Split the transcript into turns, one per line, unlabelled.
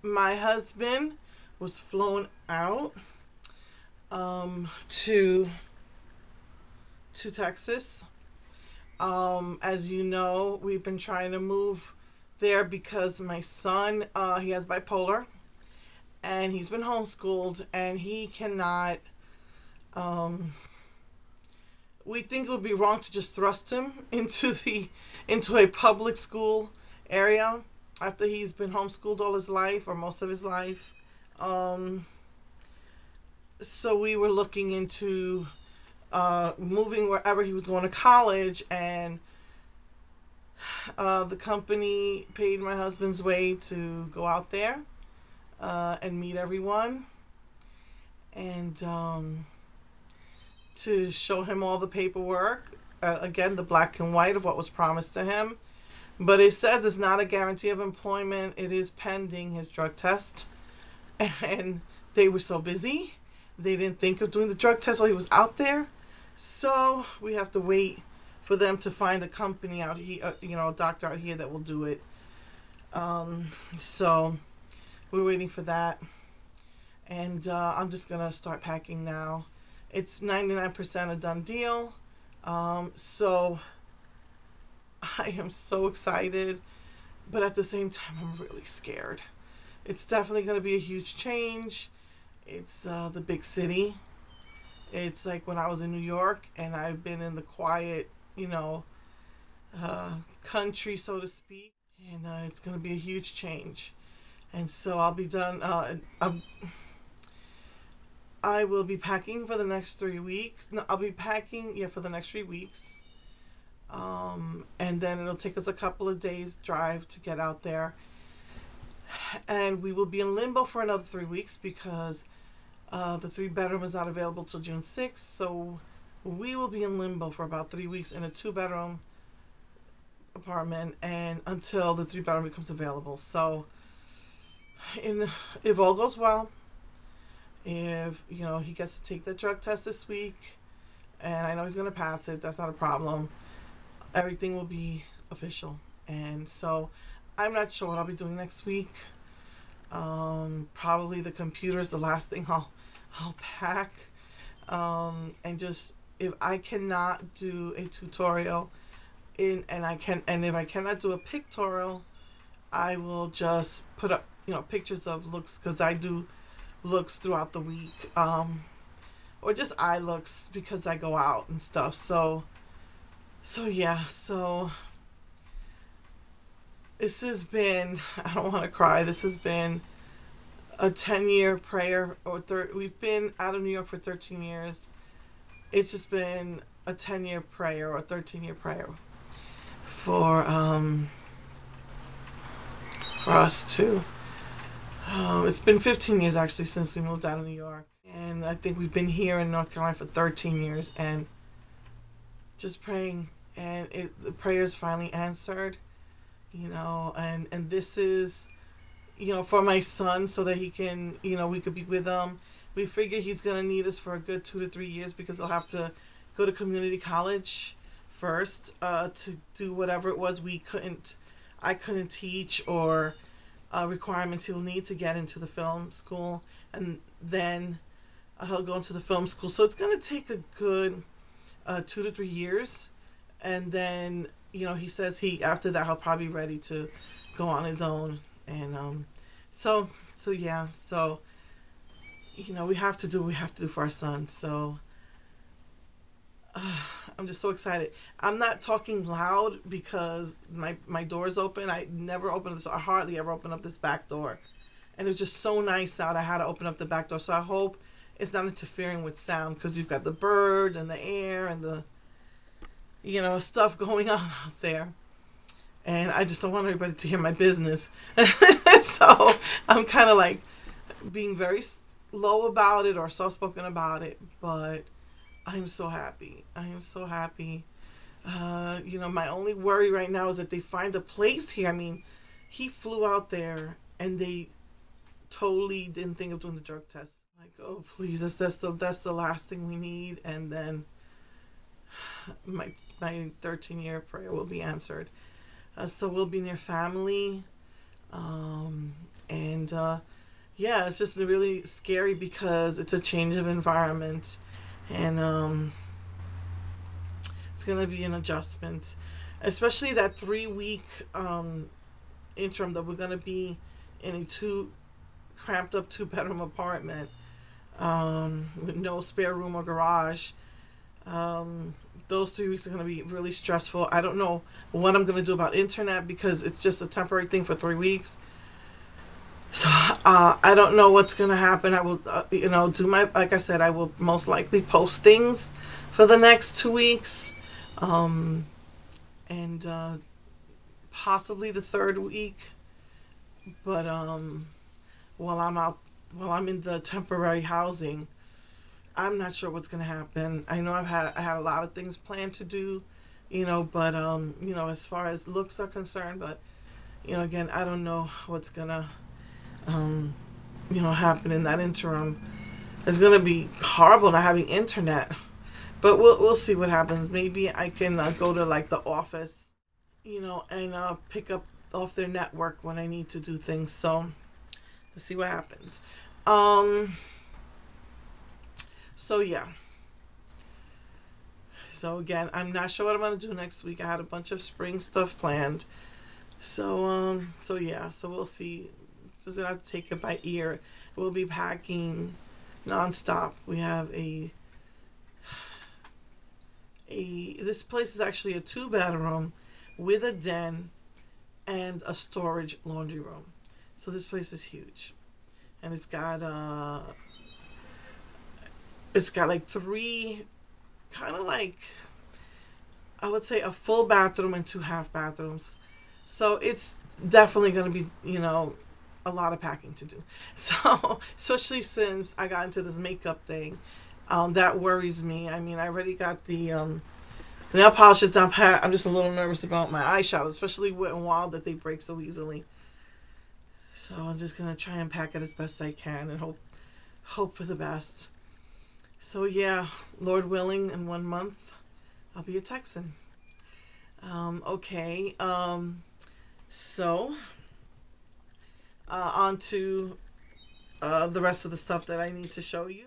my husband was flown out to Texas. As you know, we've been trying to move there because my son, he has bipolar, and he's been homeschooled, and he cannot. Um, we think it would be wrong to just thrust him into a public school area after he's been homeschooled all his life or most of his life. Um, so we were looking into moving wherever he was going to college, and the company paid my husband's way to go out there and meet everyone, and to show him all the paperwork. Again, the black and white of what was promised to him. But it says it's not a guarantee of employment. It is pending his drug test. And they were so busy, they didn't think of doing the drug test while he was out there. So we have to wait for them to find a company out here, a doctor out here that will do it. So we're waiting for that. And I'm just going to start packing now. It's 99% a done deal. So I am so excited, but at the same time, I'm really scared. It's definitely going to be a huge change. It's the big city. It's like when I was in New York, and I've been in the quiet, country, so to speak. And it's going to be a huge change. And so I'll be done. I will be packing for the next 3 weeks. No, I'll be packing, for the next 3 weeks. And then it'll take us a couple of days drive to get out there. And we will be in limbo for another 3 weeks because the 3-bedroom is not available till June 6th. So we will be in limbo for about 3 weeks in a 2-bedroom apartment, and until the 3-bedroom becomes available. So if all goes well, if he gets to take the drug test this week, and I know he's going to pass it, that's not a problem, everything will be official. And so I'm not sure what I'll be doing next week. Probably the computer is the last thing I'll pack. And just, if I cannot do a tutorial and if I cannot do a pictorial, I will just put up pictures of looks, because I do looks throughout the week, or just eye looks because I go out and stuff. So this has been, I don't want to cry, this has been a 10-year prayer, we've been out of New York for 13 years. It's just been a 10-year prayer or a 13-year prayer for us too. It's been 15 years actually since we moved out of New York. And I think we've been here in North Carolina for 13 years, and just praying. And the prayers finally answered, and this is, for my son, so that he can, we could be with him. We figure he's going to need us for a good 2 to 3 years, because he'll have to go to community college first to do whatever it was I couldn't teach, or requirements he'll need to get into the film school, and then he'll go into the film school. So it's going to take a good 2 to 3 years, and then he says after that he'll probably be ready to go on his own. And so we have to do for our son. So I'm just so excited. I'm not talking loud because my door's open. I hardly ever open up this back door. And it was just so nice out. I had to open up the back door. So I hope it's not interfering with sound, because you've got the birds and the air and the, stuff going on out there. And I just don't want everybody to hear my business. So I'm kind of like being very low about it, or soft-spoken about it. But I'm so happy. I am so happy. My only worry right now is that they find a place here. I mean, he flew out there and they totally didn't think of doing the drug test. Like, oh please, that's the last thing we need, and then my 13-year prayer will be answered. So we'll be near family, and And yeah, it's just really scary because it's a change of environment, and it's gonna be an adjustment, especially that 3 week interim that we're gonna be in a cramped up 2 bedroom apartment, with no spare room or garage. Those 3 weeks are going to be really stressful. I don't know what I'm going to do about internet because it's just a temporary thing for 3 weeks. So I don't know what's going to happen. I will, do like I said, I will most likely post things for the next 2 weeks, and possibly the third week. But while I'm in the temporary housing, I'm not sure what's gonna happen. I know I had a lot of things planned to do, but as far as looks are concerned, but again, I don't know what's gonna happen in that interim. It's gonna be horrible not having internet, but we'll see what happens. Maybe I can go to like the office, and pick up off their network when I need to do things. So let's see what happens. So yeah. So again, I'm not sure what I'm gonna do next week. I had a bunch of spring stuff planned. So yeah. So we'll see. Just gonna have to take it by ear. We'll be packing nonstop. We have this place is actually a 2 bedroom with a den and a storage laundry room. So this place is huge, and it's got like 3, kind of like, I would say, a full bathroom and 2 half bathrooms. So it's definitely going to be, a lot of packing to do. So, especially since I got into this makeup thing, that worries me. I mean, I already got the nail polishes down pat. I'm just a little nervous about my eyeshadow, especially Wet n Wild, that they break so easily. So I'm just going to try and pack it as best I can and hope for the best. So yeah, Lord willing, in 1 month, I'll be a Texan. Okay. So, on to the rest of the stuff that I need to show you.